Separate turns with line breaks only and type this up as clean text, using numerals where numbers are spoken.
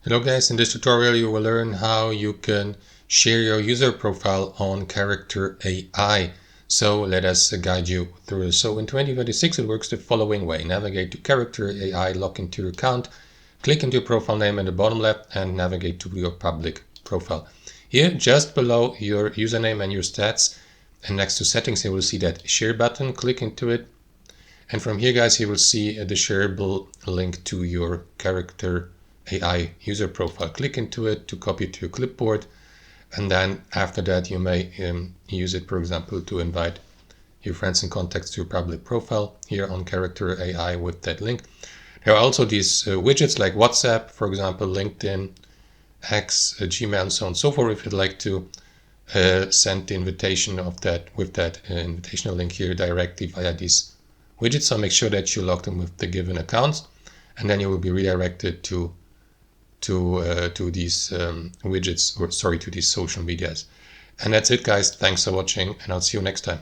Hello guys, in this tutorial you will learn how you can share your user profile on Character AI. So let us guide you through. So in 2026 it works the following way. Navigate to Character AI, log into your account, click into your profile name in the bottom left and navigate to your public profile. Here just below your username and your stats and next to settings you will see that share button. Click into it. And from here guys you will see the shareable link to your Character AI user profile. Click into it to copy it to your clipboard, and then after that you may use it, for example, to invite your friends and contacts to your public profile here on Character AI with that link. There are also these widgets like WhatsApp, for example, LinkedIn, X, Gmail, and so on and so forth. If you'd like to send the invitation of that with that invitational link here directly via these widgets, so make sure that you log them with the given accounts, and then you will be redirected to these widgets, or sorry, to these social medias. And that's it guys, thanks for watching and I'll see you next time.